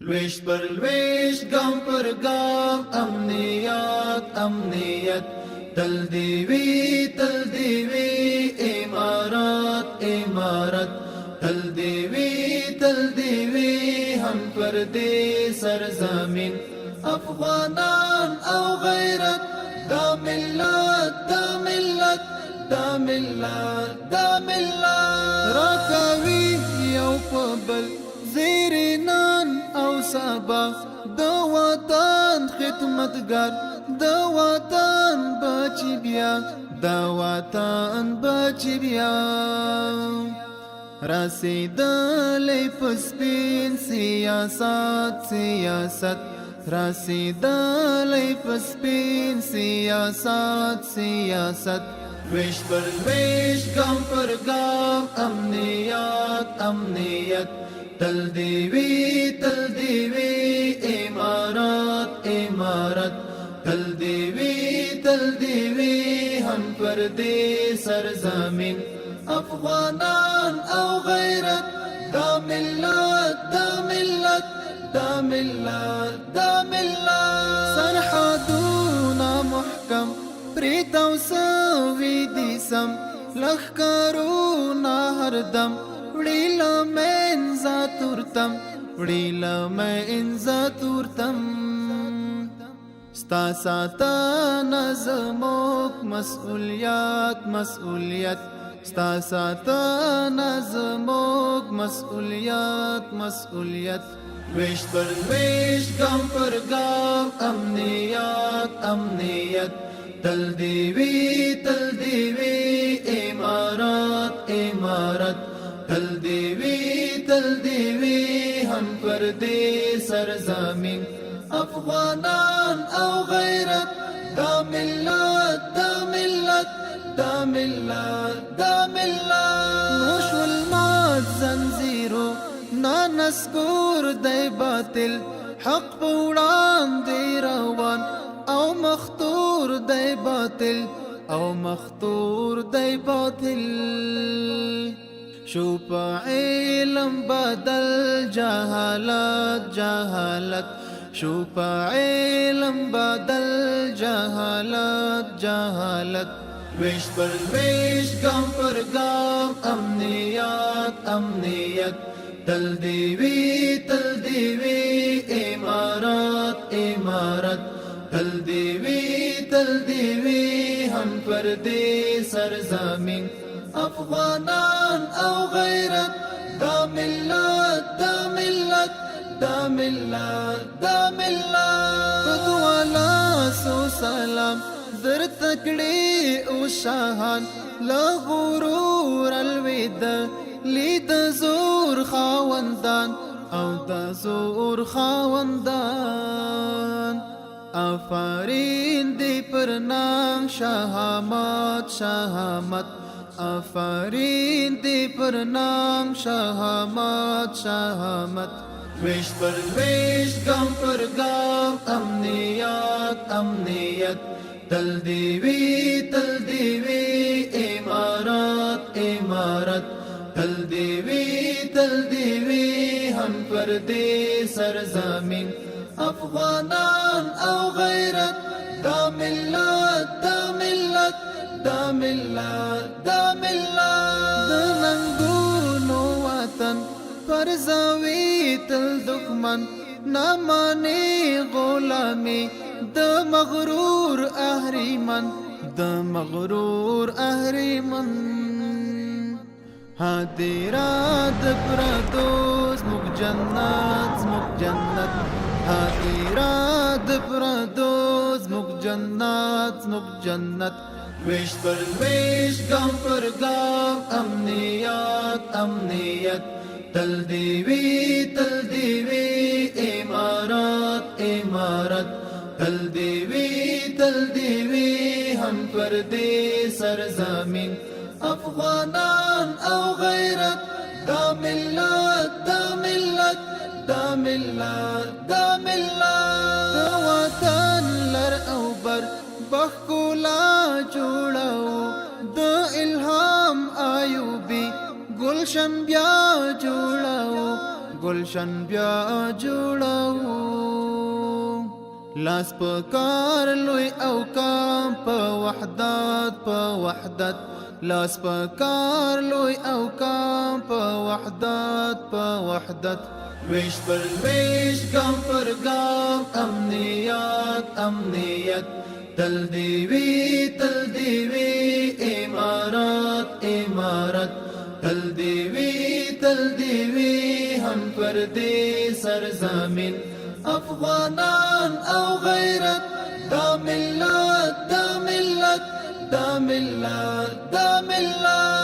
لویش پر لویش گام پر گام امنیت امنیت تل دیوی امارات امارات تل دیوی هم پر دی سرزمین افغانان او غیرت دا ملت دا ملت دا ملت دا ملت راکوي یو پبل زیرنان او سبا د وطن خدمتګار د وطن بچی بیا د وطن بچی بیا رسیدلې پسپین سیاست سیاست رسیدلې پسپین سیاست سیاست ویش پر ویش گام پر گام امنیت امنیت تل دیوی امارات امارات تل دیوی هم پر دی سرزمین افغانان او غیرت دا ملت دا ملت دا ملت دا ملت سرحدونا محکم پریتاو سوی دی سم لخکرونا هردم وړیلا مې انزا تورتم وړیلا مې انزا تورتم ستا ساتنه زموږ مسؤلیت مسؤلیت ستا ساتنه زموږ مسؤلیت مسؤلیت ویش پر ویش گام پر گام امنیت امنیت تل دیوی امارات امارات تل دیوی هم پر دی سرزمین افغانان او غیرت دا ملت دا ملت دا ملت دا ملت نوش والمات زنزیرو نانسکور دی باطل حق پوڑان دی روان او مختور دی باطل او مختور دی باطل شو پا علم بدل جهالت جهالت شو پا علم بدل جهالت جهالت ویش پر ویش گام پر گام امنیت امنیت تل دیوی امارات امارات تل دیوی هم پر دی سرزمین افغانان او غیرت دا ملت دا ملت دا ملت دا ملت بدوالا سو سلام در تکڑی او شاہان لغرور الوید لید زور خاوندان او دا زور خاوندان آفرین دی پر نام شهامت شهامت آفرین دی پر نام شهامت شهامت ویش پر ویش گام پر گام امنیت امنیت تل دیوی امارات امارات تل دیوی هم پر دی سرزمین افغانان او غیرت دا ملت دا ملت دا ملت دا ملت د ننګونو وطن پر زاوی تل دښمن نامانی غلامی د مغرور اهریمن د مغرور اهریمن هادیرا د پردوس مک جنت مک جنت هادیرا د پردوس مک جنت مک جنت ویش پر ویش گام پر گام امنیت امنیت تل دیوی امارات امارات تل دیوی هم پر دی سرزمین افغانان او غیرت دا ملت دا ملت دا ملت دا ملت دا وطن لر او بر بخکولا جوړاو د الهام ایوبی گلشن بیا جوړاو گلشن بیا جوړاو لاس پکار لوی او کام په وحدت په وحدت لاس پکار لوی او کام په وحدت په وحدت ویش پر ویش گام پر گام امنیت امنیت تل دیوی امارات امارات تل دیوی هم پر دی سرزمین افغانان او غیرت دا ملت دا ملت دا ملت دا ملت